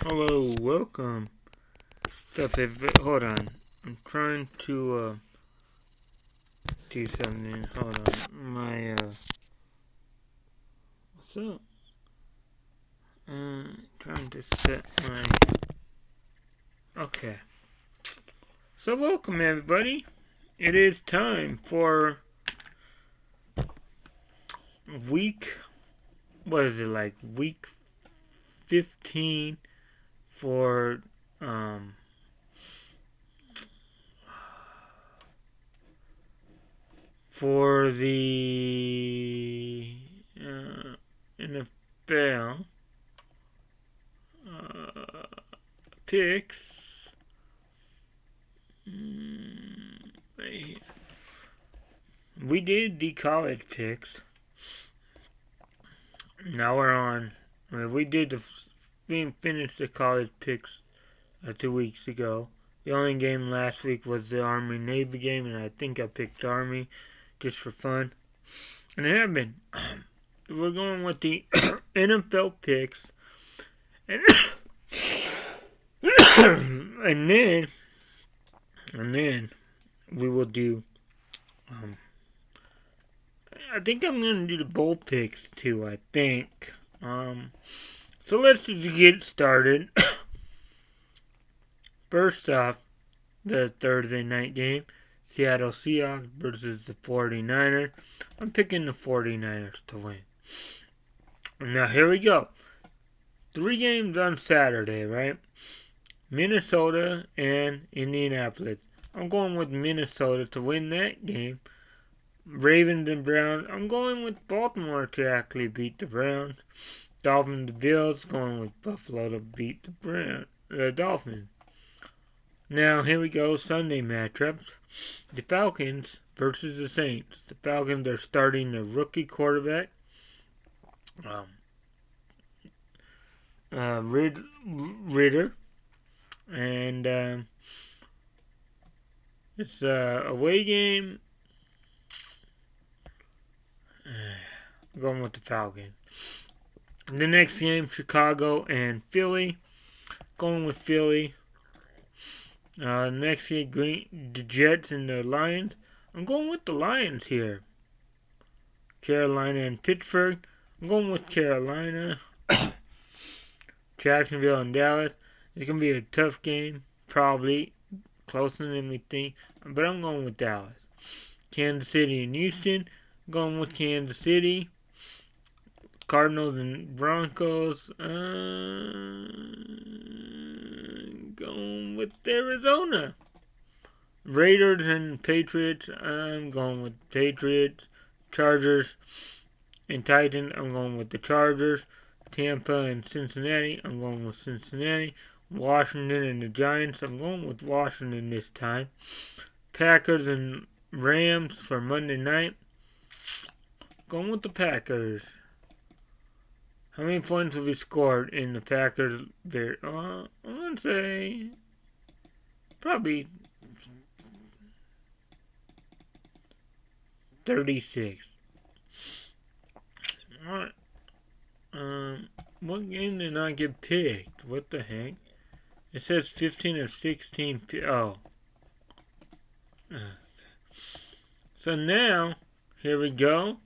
Hello, welcome. Hold on. I'm trying to do something. Hold on. What's up? Trying to set my. Okay. So welcome everybody. It is time for week. What is it like? Week 15 for for the NFL picks. We did the college picks. Now we're on. We finished the college picks 2 weeks ago. The only game last week was the Army Navy game, and I think I picked Army just for fun. And it happened. We're going with the NFL picks, and and then we will do. I think I'm gonna do the bowl picks too. I think. So let's just get started. First off, the Thursday night game, Seattle Seahawks versus the 49ers. I'm picking the 49ers to win. Now here we go. 3 games on Saturday, right? Minnesota and Indianapolis. I'm going with Minnesota to win that game. Ravens and Browns. I'm going with Baltimore to actually beat the Browns. Dolphins and Bills. Going with Buffalo to beat the Dolphins. Now here we go. Sunday matchups. The Falcons versus the Saints. The Falcons are starting the rookie quarterback. Ritter. And it's a away game. Going with the Falcons. The next game, Chicago and Philly. Going with Philly. Next game, the Jets and the Lions. I'm going with the Lions here. Carolina and Pittsburgh. I'm going with Carolina. Jacksonville and Dallas. It's going to be a tough game. Probably closer than we think. But I'm going with Dallas. Kansas City and Houston. I'm going with Kansas City. Cardinals and Broncos. Going with Arizona. Raiders and Patriots. I'm going with Patriots. Chargers and Titans. I'm going with the Chargers. Tampa and Cincinnati. I'm going with Cincinnati. Washington and the Giants. I'm going with Washington this time. Packers and Rams for Monday night. Going with the Packers. How many points will be scored in the Packers? I want to say probably 36. Alright. What game did not get picked? What the heck? It says 15 of 16. So now, here we go.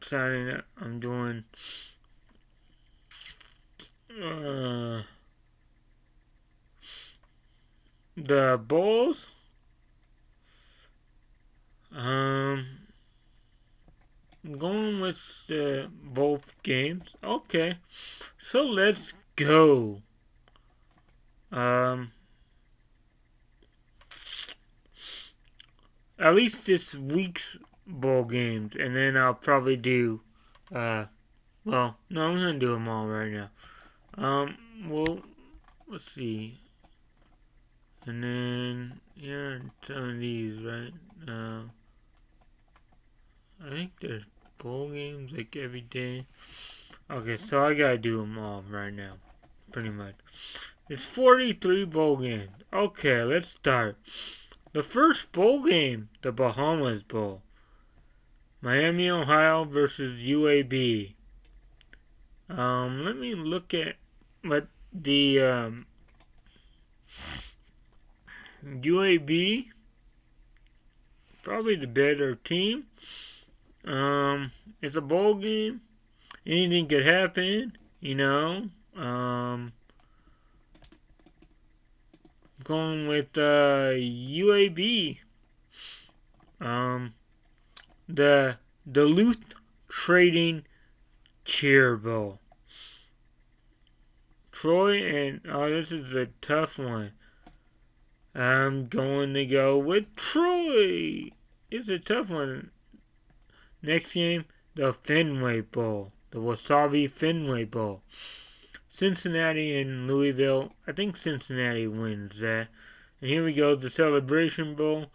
Starting up, I'm doing the bowls. I'm going with both games. Okay, so let's go. At least this week's bowl games, and then I'll probably do, well, no, I'm gonna do them all right now. Well, let's see, and then, yeah, some of these, right, I think there's bowl games, like, every day. Okay, so I gotta do them all right now, pretty much. It's 43 bowl games. Okay, let's start. The first bowl game, the Bahamas Bowl. Miami, Ohio versus UAB. Let me look at but the UAB probably the better team. It's a bowl game. Anything could happen, you know. Going with UAB. The Duluth Trading Cheer Bowl. Troy and this is a tough one. I'm going to go with Troy. It's a tough one. Next game, the Fenway Bowl. The Wasabi Fenway Bowl. Cincinnati and Louisville. I think Cincinnati wins that. And here we go, the Celebration Bowl.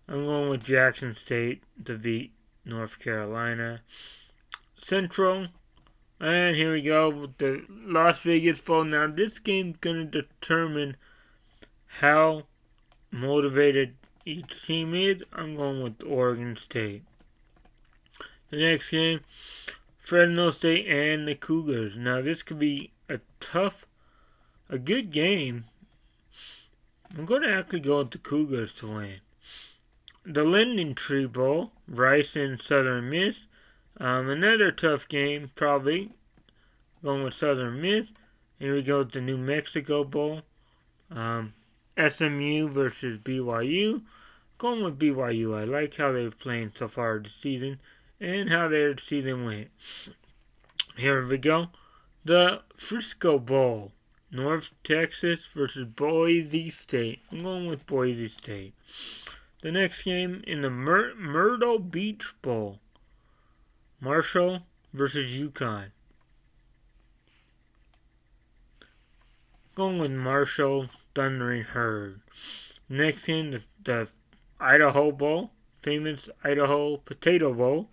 I'm going with Jackson State to beat North Carolina. Central. And here we go with the Las Vegas Bowl. Now, this game's going to determine how motivated each team is. I'm going with Oregon State. The next game, Fresno State and the Cougars. Now, this could be a good game. I'm going to actually go with the Cougars to win. The Linden Tree Bowl, Rice and Southern Miss. Another tough game, probably. Going with Southern Miss. Here we go with the New Mexico Bowl. SMU versus BYU. Going with BYU. I like how they're playing so far this season and how their season went. Here we go. The Frisco Bowl. North Texas versus Boise State. I'm going with Boise State. The next game in the Myrtle Beach Bowl. Marshall versus UConn. Going with Marshall Thundering Herd. Next game, the Idaho Bowl. Famous Idaho Potato Bowl.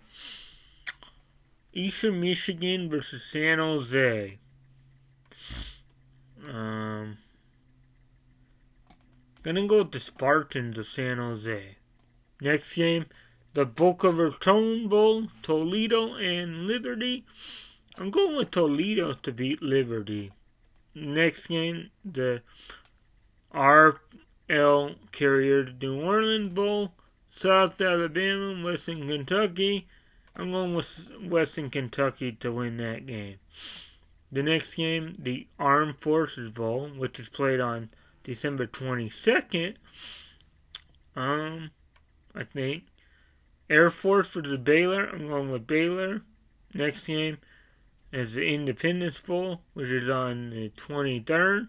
Eastern Michigan versus San Jose. Gonna go with the Spartans of San Jose. Next game, the Boca Raton Bowl, Toledo and Liberty. I'm going with Toledo to beat Liberty. Next game, the R.L. Carrier New Orleans Bowl, South Alabama, Western Kentucky. I'm going with Western Kentucky to win that game. The next game, the Armed Forces Bowl, which is played on December 22nd. I think. Air Force versus Baylor. I'm going with Baylor. Next game is the Independence Bowl, which is on the 23rd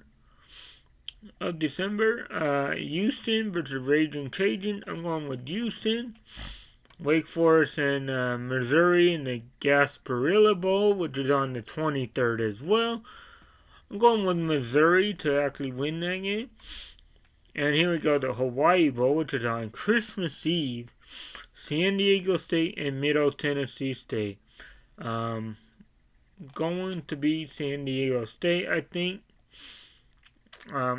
of December. Houston versus Raging Cajun. I'm going with Houston. Wake Forest and Missouri in the Gasparilla Bowl, which is on the 23rd as well. I'm going with Missouri to actually win that game. And here we go, the Hawaii Bowl, which is on Christmas Eve. San Diego State and Middle Tennessee State. Going to be San Diego State, I think.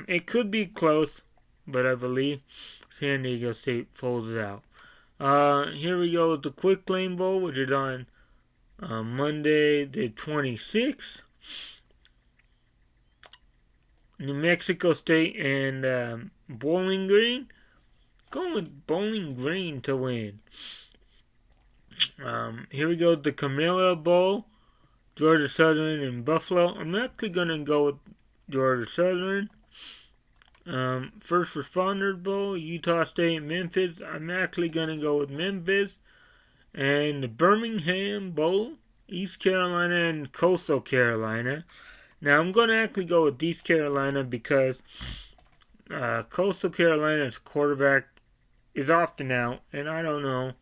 It could be close, but I believe San Diego State pulls it out. Here we go with the Quick Lane Bowl, which is on Monday the 26th. New Mexico State and Bowling Green. Going with Bowling Green to win. Here we go with the Camilla Bowl. Georgia Southern and Buffalo. I'm actually going to go with Georgia Southern. First Responders Bowl, Utah State and Memphis. I'm actually going to go with Memphis. And the Birmingham Bowl, East Carolina and Coastal Carolina. Now, I'm going to actually go with East Carolina because Coastal Carolina's quarterback is opting out, and I don't know.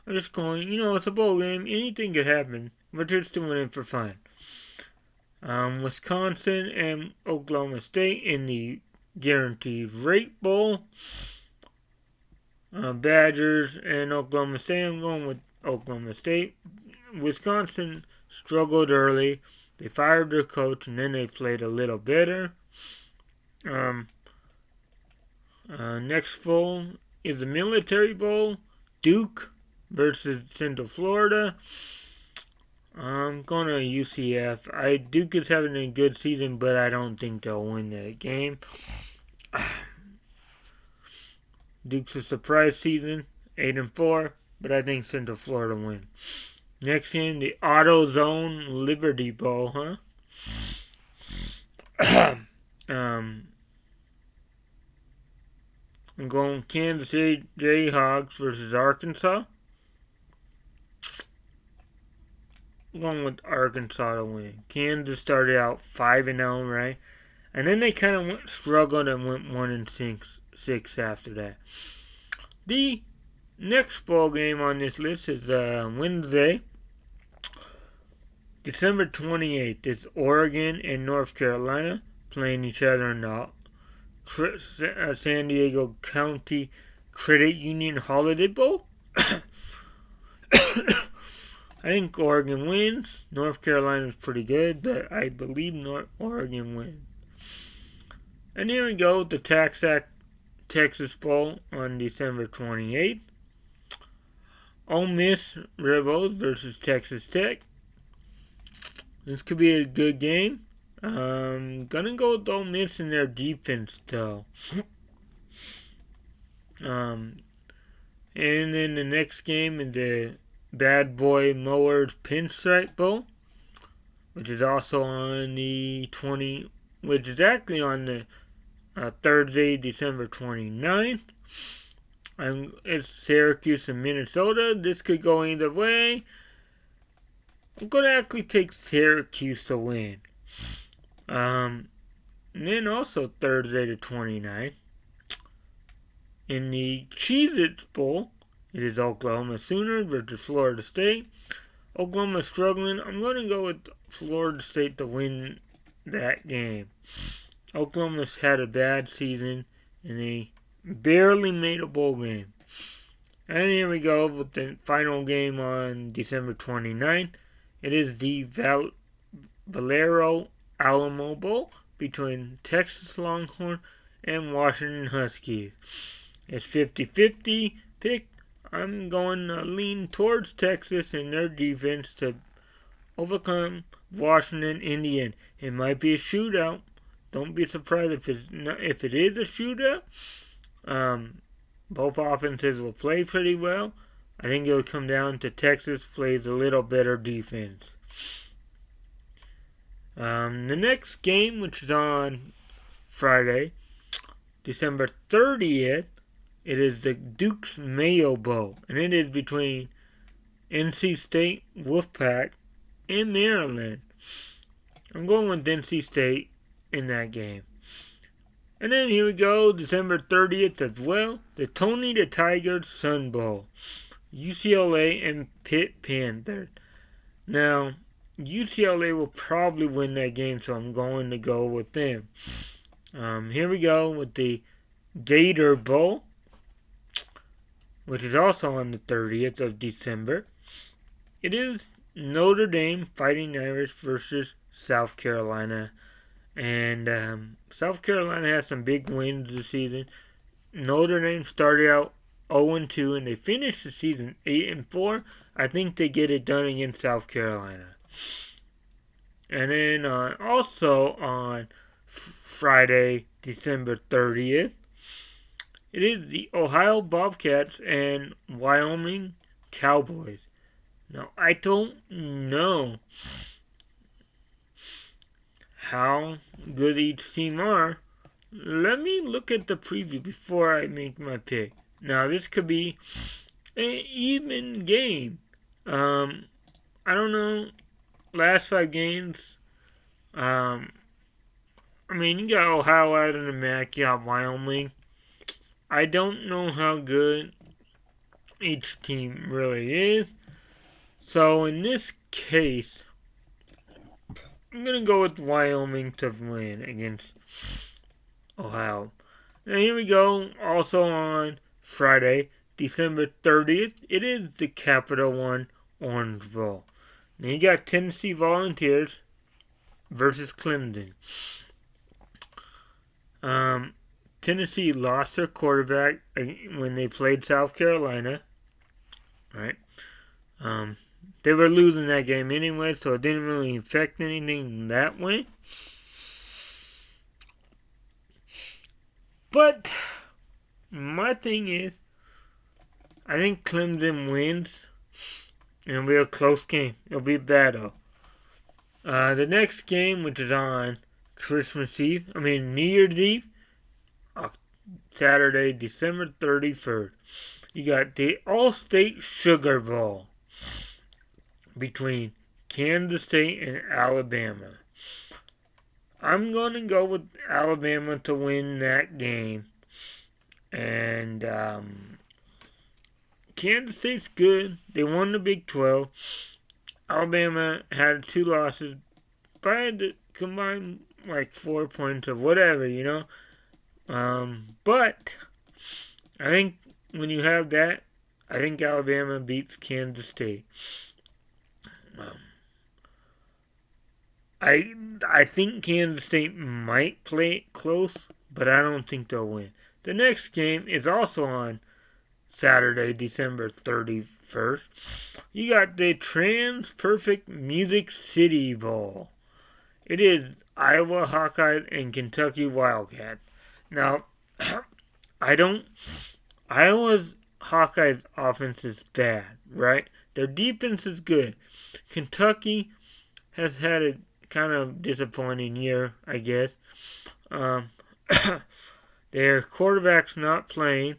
I'm just going, it's a bowl game. Anything could happen. We're just doing it for fun. Wisconsin and Oklahoma State in the Guaranteed Rate Bowl. Badgers and Oklahoma State. I'm going with Oklahoma State. Wisconsin struggled early. They fired their coach, and then they played a little better. Next bowl is the Military Bowl. Duke versus Central Florida. I'm going to UCF. Duke is having a good season, but I don't think they'll win that game. Duke's a surprise season, 8-4, but I think Central Florida win. Next game, the AutoZone Liberty Bowl, I'm going Kansas City Jayhawks versus Arkansas. I'm going with Arkansas to win. Kansas started out 5-0, right? And then they kind of struggled and went 1-6 after that. The next bowl game on this list is Wednesday, December 28th. It's Oregon and North Carolina playing each other in the San Diego County Credit Union Holiday Bowl. I think Oregon wins. North Carolina is pretty good, but I believe Oregon wins. And here we go, the Texas Bowl on December 28th. Ole Miss Rebels versus Texas Tech. This could be a good game. Gonna go with Ole Miss in their defense, though. And then the next game is the Bad Boy Mowers Pinstripe Bowl, which is also on the which is actually on the Thursday, December 29th. It's Syracuse and Minnesota. This could go either way. I'm going to actually take Syracuse to win. And then also Thursday the 29th. In the Cheez-Its Bowl, it is Oklahoma Sooners versus Florida State. Oklahoma's struggling. I'm going to go with Florida State to win that game. Oklahoma's had a bad season, and they barely made a bowl game. And here we go with the final game on December 29th. It is the Valero Alamo Bowl between Texas Longhorn and Washington Huskies. It's 50-50 pick. I'm going to lean towards Texas and their defense to overcome Washington in the end. It might be a shootout. Don't be surprised if it is a shootout. Both offenses will play pretty well. I think it'll come down to Texas plays a little better defense. The next game, which is on Friday, December 30th, it is the Duke's Mayo Bowl, and it is between NC State Wolfpack and Maryland. I'm going with NC State in that game. And then here we go, December 30th as well, the Tony the Tiger Sun Bowl. UCLA and Pitt Panthers. Now, UCLA will probably win that game, so I'm going to go with them. Here we go with the Gator Bowl, which is also on the 30th of December. It is Notre Dame Fighting Irish versus South Carolina. And South Carolina has some big wins this season. Notre Dame started out 0-2, and they finished the season 8-4. I think they get it done against South Carolina. And then also on Friday, December 30th, it is the Ohio Bobcats and Wyoming Cowboys. Now, I don't know how good each team are. Let me look at the preview before I make my pick. Now, this could be an even game. I don't know. Last 5 games. You got Ohio out of the MAC. You got Wyoming. I don't know how good each team really is. So, in this case, I'm going to go with Wyoming to win against Ohio. Now, here we go. Also on Friday, December 30th, it is the Capital One Orange Bowl. Now, you got Tennessee Volunteers versus Clemson. Tennessee lost their quarterback when they played South Carolina. Right? they were losing that game anyway, so it didn't really affect anything that way. But my thing is, I think Clemson wins, and it'll be a close game. It'll be a battle. The next game, which is on New Year's Eve, Saturday, December 31st. You got the All-State Sugar Bowl between Kansas State and Alabama. I'm going to go with Alabama to win that game. And Kansas State's good. They won the Big 12. Alabama had 2 losses by the combined 4 points or whatever, But I think when you have that, I think Alabama beats Kansas State. I think Kansas State might play it close, but I don't think they'll win. The next game is also on Saturday, December 31st. You got the Trans-Perfect Music City Bowl. It is Iowa Hawkeyes and Kentucky Wildcats. Now, Iowa's Hawkeyes offense is bad, right? Their defense is good. Kentucky has had a kind of disappointing year, I guess. Their quarterback's not playing.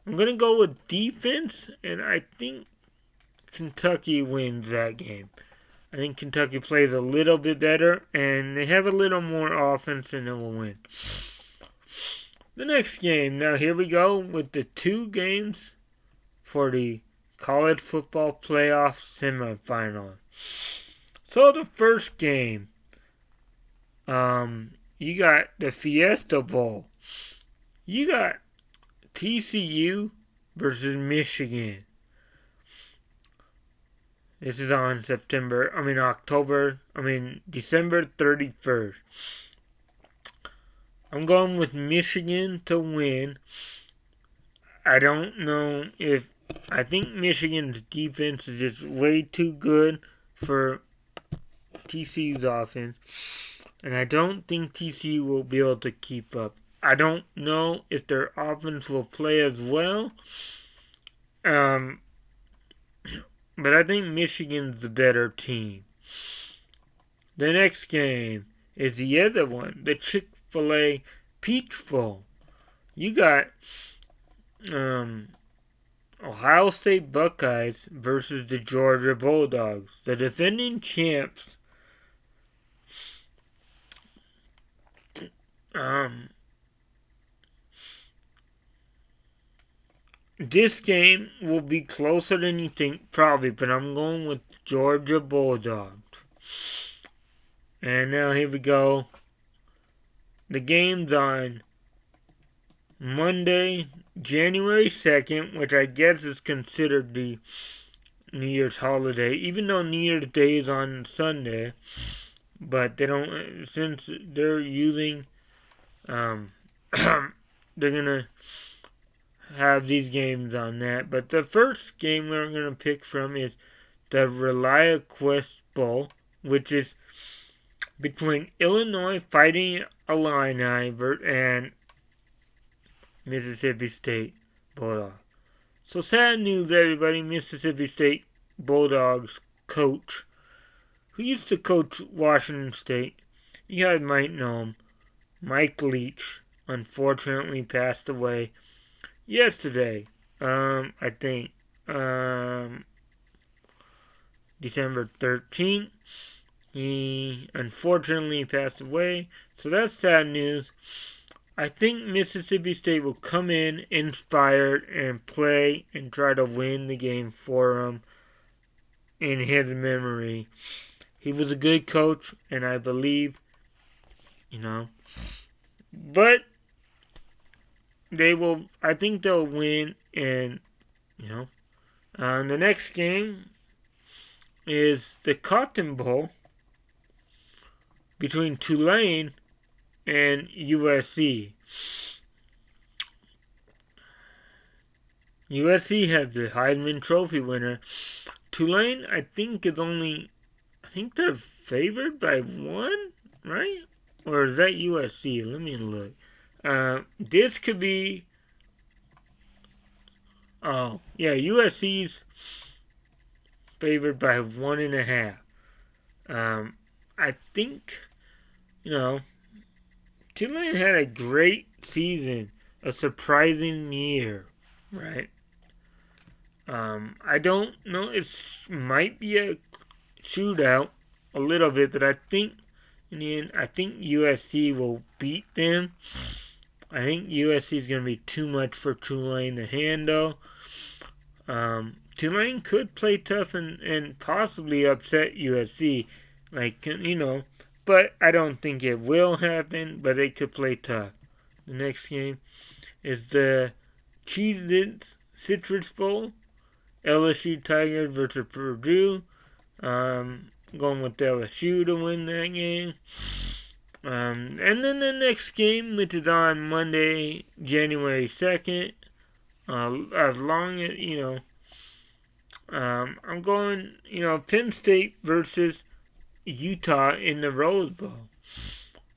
I'm going to go with defense, and I think Kentucky wins that game. I think Kentucky plays a little bit better, and they have a little more offense, and they will win. The next game. Now, here we go with the 2 games for the college football playoff semifinal. So, the first game, you got the Fiesta Bowl. You got TCU versus Michigan. This is on December 31st. I'm going with Michigan to win. I don't know if... I think Michigan's defense is just way too good for TCU's offense. And I don't think TCU will be able to keep up. I don't know if their offense will play as well. But I think Michigan's the better team. The next game is the other one, the Chick-fil-A Peach Bowl. You got Ohio State Buckeyes versus the Georgia Bulldogs, the defending champs. This game will be closer than you think, probably, but I'm going with Georgia Bulldogs. And now here we go. The game's on Monday, January 2nd, which I guess is considered the New Year's holiday, even though New Year's Day is on Sunday. But they don't, since they're using, they're gonna have these games on that. But the first game we're going to pick from is the ReliaQuest Bowl, which is between Illinois Fighting Illini and Mississippi State Bulldogs. So sad news, everybody. Mississippi State Bulldogs coach, who used to coach Washington State, you guys might know him, Mike Leach, unfortunately passed away yesterday, I think, December 13th, he unfortunately passed away, so that's sad news. I think Mississippi State will come in inspired and play and try to win the game for him in his memory. He was a good coach, and I believe, but I think they'll win, and, the next game is the Cotton Bowl between Tulane and USC. USC has the Heisman Trophy winner, Tulane, I think I think they're favored by 1, right? Or is that USC? Let me look. This could be. Oh, yeah, USC's favored by 1.5. I think, you know, Tulane had a great season, a surprising year, right? I don't know. It might be a shootout a little bit, but I think in the end, I think USC will beat them. I think USC is going to be too much for Tulane to handle. Tulane could play tough and possibly upset USC, but I don't think it will happen. But they could play tough. The next game is the Cheez-Its Citrus Bowl. LSU Tigers versus Purdue. Going with LSU to win that game. And then the next game, which is on Monday, January 2nd, as long as, I'm going, Penn State versus Utah in the Rose Bowl.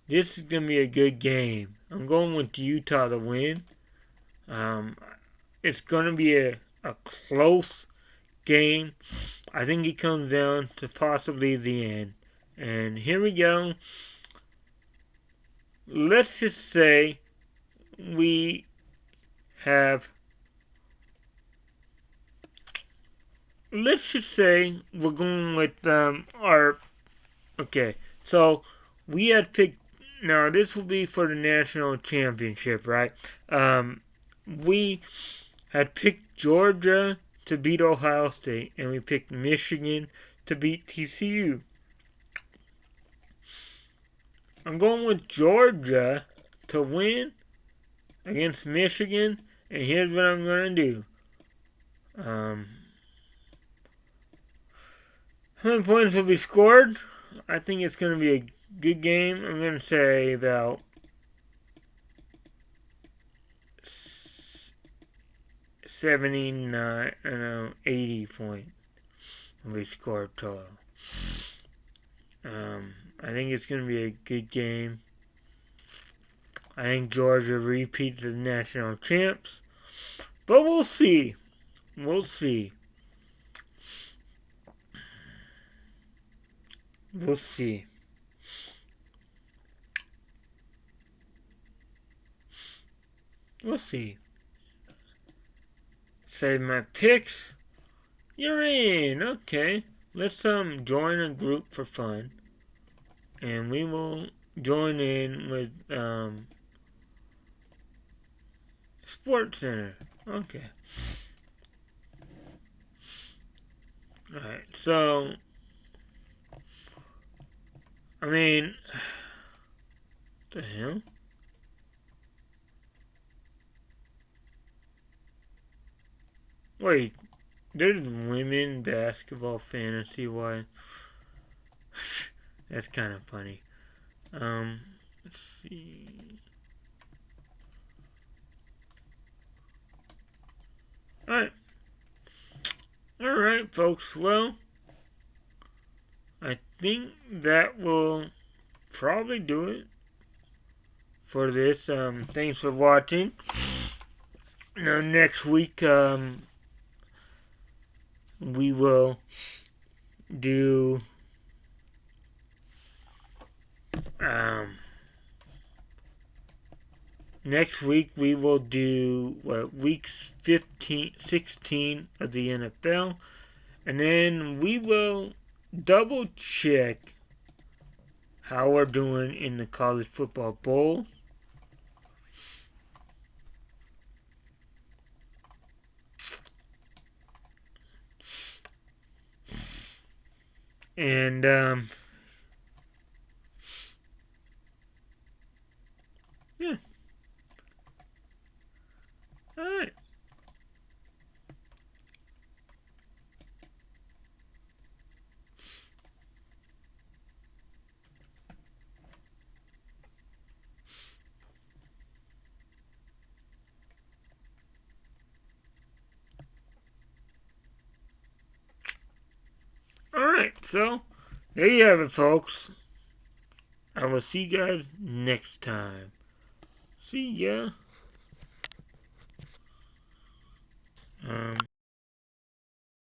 This is going to be a good game. I'm going with Utah to win. It's going to be a close game. I think it comes down to possibly the end. And here we go. Let's just say we have. Let's just say we're going with our. Okay, so we had picked. Now this will be for the national championship, right? We had picked Georgia to beat Ohio State, and we picked Michigan to beat TCU. I'm going with Georgia to win against Michigan, and here's what I'm going to do. How many points will be scored? I think it's going to be a good game. I'm going to say about 80 points will be scored total. I think it's going to be a good game. I think Georgia repeats as national champs. But we'll see. We'll see. We'll see. We'll see. Save my picks. You're in. Okay. Let's join a group for fun. And we will join in with Sports Center. Okay. Alright, so I mean, what the hell? Wait, there's women basketball fantasy wise. That's kind of funny. Let's see. Alright, folks. Well, I think that will probably do it for this. Thanks for watching. Now, next week, we will do next week we will do weeks 16 of the NFL, and then we will double check how we're doing in the college football bowl. And yeah. Alright. So, there you have it, folks. I will see you guys next time. See ya.